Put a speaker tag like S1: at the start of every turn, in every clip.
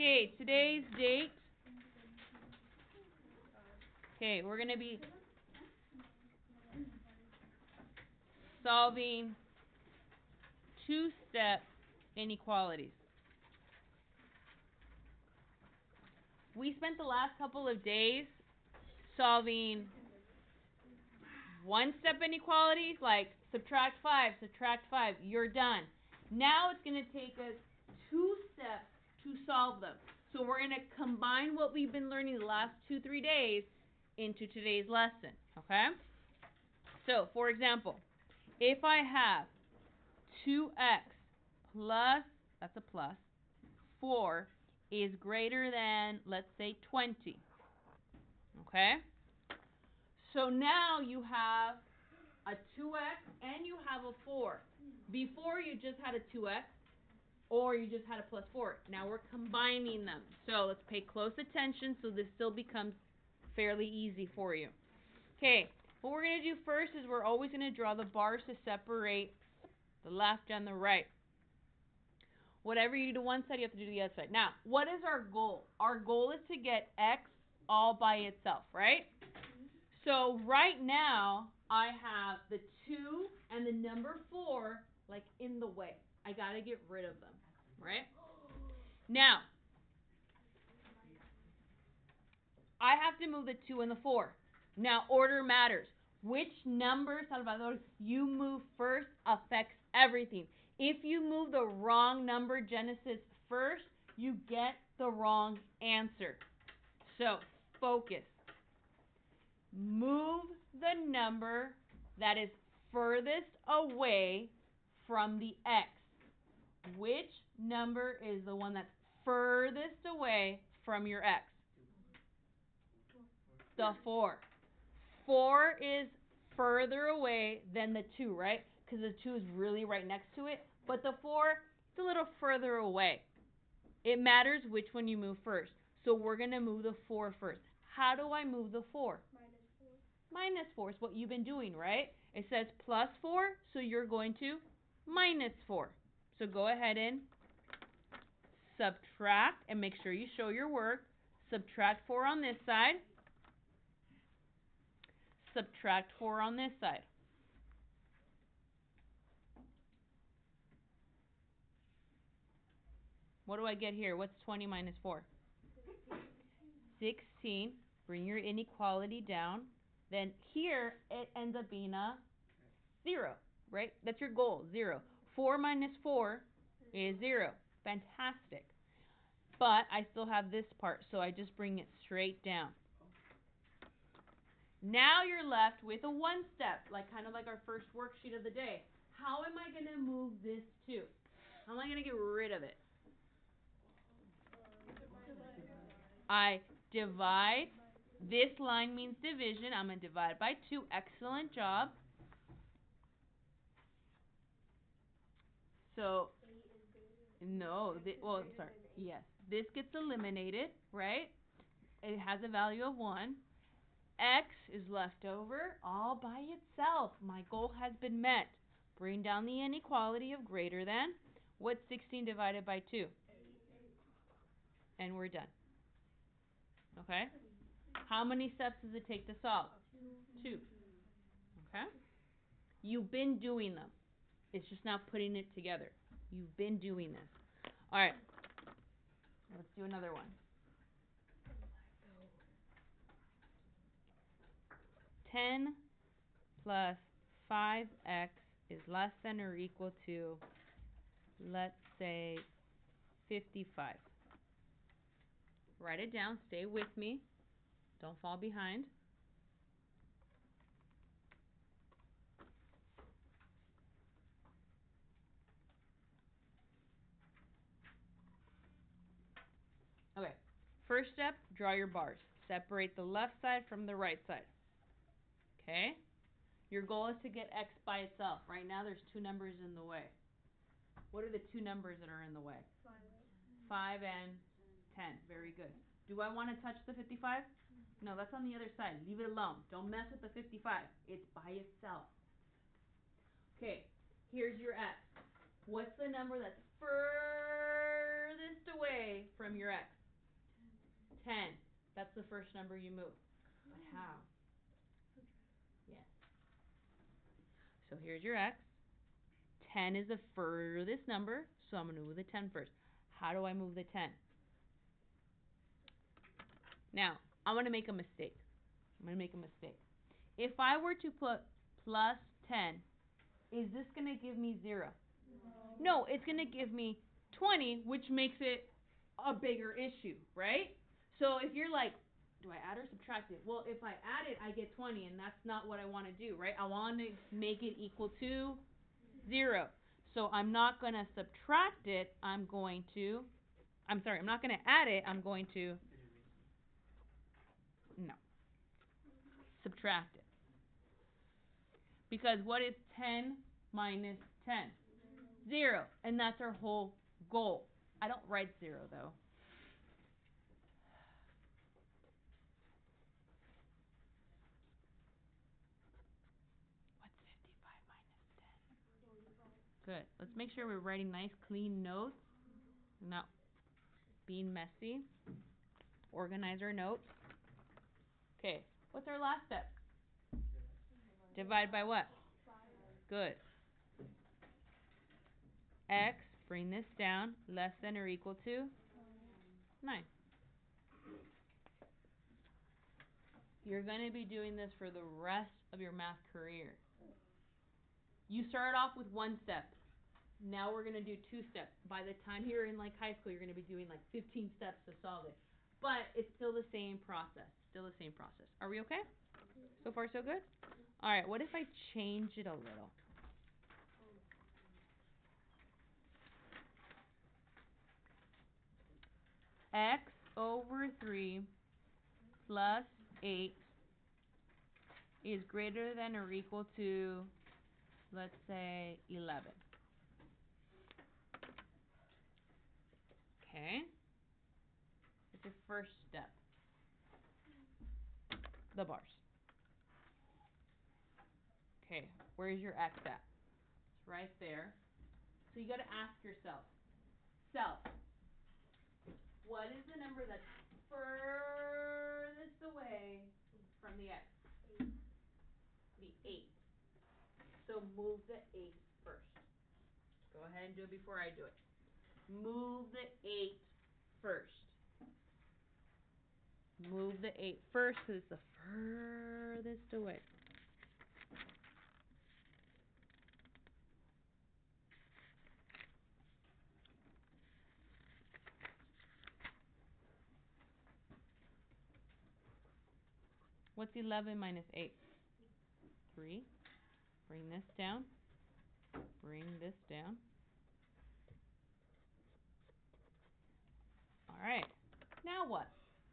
S1: Okay, today's date. Okay, we're going to be solving two-step inequalities. We spent the last couple of days solving one-step inequalities like subtract 5, you're done. Now it's going to take us 2 steps to solve them. So we're going to combine what we've been learning the last 2-3 days into today's lesson, okay? So, for example, if I have 2x plus, that's a plus, 4 is greater than, let's say, 20, okay? So now you have a 2x and you have a 4. Before you just had a 2x or you just had a plus 4. Now we're combining them. So let's pay close attention so this still becomes fairly easy for you. Okay, what we're going to do first is we're always going to draw the bars to separate the left and the right. Whatever you do to one side, you have to do to the other side. Now, what is our goal? Our goal is to get x all by itself, right? So right now, I have the 2 and the number 4 like in the way. I got to get rid of them, right? Now, I have to move the 2 and the 4. Now, order matters. Which number, Salvador, you move first affects everything. If you move the wrong number, Genesis, first, you get the wrong answer. So, focus. Move the number that is furthest away from the x. Which number is the one that's furthest away from your x? The 4. 4 is further away than the 2, right? Because the 2 is really right next to it. But the 4, it's a little further away. It matters which one you move first. So we're going to move the 4 first. How do I move the 4? Minus 4 is what you've been doing, right? It says plus 4, so you're going to minus 4. So go ahead and subtract, and make sure you show your work. Subtract 4 on this side. Subtract 4 on this side. What do I get here? What's 20 minus 4? 16. Bring your inequality down. Then here, it ends up being a 0, right? That's your goal, 0. 4 minus 4 is 0. Fantastic. But I still have this part, so I just bring it straight down. Now you're left with a one step, kind of like our first worksheet of the day. How am I going to move this 2? How am I going to get rid of it? I divide. This line means division. I'm going to divide by 2. Excellent job. So, no. Sorry. Yes. This gets eliminated, right? It has a value of 1. X is left over all by itself. My goal has been met. Bring down the inequality of greater than. What's 16 divided by 2? And we're done. Okay? How many steps does it take to solve? 2. Okay? You've been doing them. It's just now putting it together. You've been doing this. All right. Let's do another one. 10 plus 5x is less than or equal to, let's say, 55. Write it down. Stay with me. Don't fall behind. Okay. First step, draw your bars. Separate the left side from the right side. Okay? Your goal is to get x by itself. Right now there's 2 numbers in the way. What are the 2 numbers that are in the way? 5 and 10. Very good. Do I want to touch the 55? No, that's on the other side. Leave it alone. Don't mess with the 55. It's by itself. Okay, here's your x. What's the number that's furthest away from your x? 10. That's the first number you move. But how? Yes. So here's your x. 10 is the furthest number, so I'm going to move the 10 first. How do I move the 10? Now, I'm going to make a mistake. If I were to put plus 10, is this going to give me 0? No, it's going to give me 20, which makes it a bigger issue, right? So if you're like, do I add or subtract it? Well, if I add it, I get 20, and that's not what I want to do, right? I want to make it equal to 0. So I'm not going to subtract it. I'm not going to add it. I'm going to, no, subtract it. Because what is 10 minus 10? 0. And that's our whole goal. I don't write 0, though. What's 55 minus 10? Good. Let's make sure we're writing nice, clean notes. Not being messy. Organize our notes. Okay. What's our last step? Divide by what? Good. X, bring this down, less than or equal to 9. You're going to be doing this for the rest of your math career. You started off with 1 step. Now we're going to do 2 steps. By the time you're in like high school, you're going to be doing like 15 steps to solve it. But it's still the same process. Are we okay? So far, so good? All right, what if I change it a little? X over 3 plus 8 is greater than or equal to, let's say, 11. Okay? It's your first step. The bars. Okay, where's your x at? It's right there. So you got to ask yourself, what is the number that's furthest away from the x? The 8. So move the 8 first. Go ahead and do it before I do it. Move the 8 first. Move the 8 first because it's the furthest away. What's 11 minus 8? 3. Bring this down. Bring this down. All right. Now what?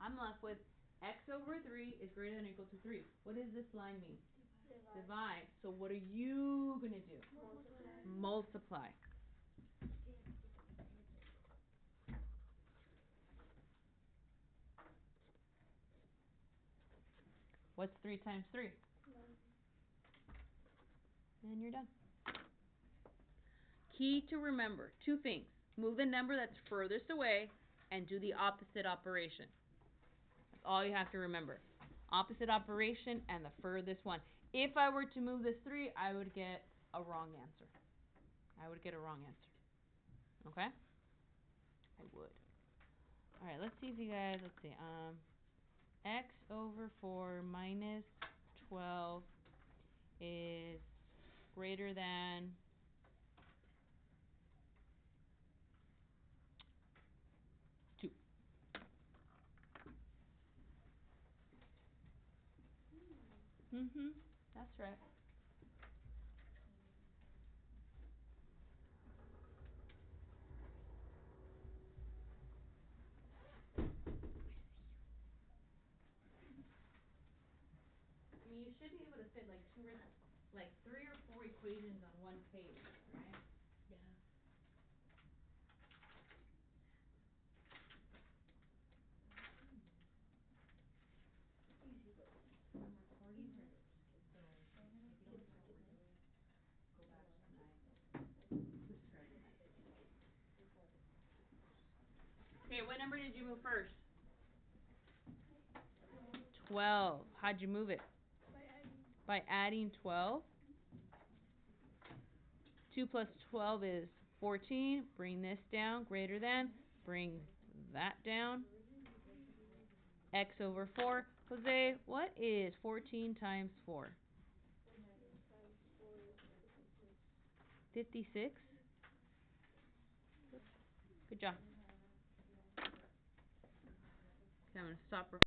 S1: I'm left with x over 3 is greater than or equal to 3. What does this line mean? Divide. So what are you going to do? Multiply. What's 3 times 3? 9. And you're done. Key to remember, 2 things. Move the number that's furthest away and do the opposite operation. That's all you have to remember. Opposite operation and the furthest one. If I were to move this 3, I would get a wrong answer. Okay? I would. All right, let's see if you guys, x over 4 minus 12 is greater than 2. That's right. I mean, you should be able to fit like 3 or 4 equations on one page, right?
S2: Yeah. Easy, but
S1: I'm recording her, so if you don't know what we're doing, go back tonight. Subscribe tonight. Okay, what number did you move first? 12. How'd you move it? By adding 12. 2 plus 12 is 14. Bring this down. Greater than. Bring that down. X over 4. Jose, what is 14 times 4? 56. Good job. Okay, I'm going to stop recording.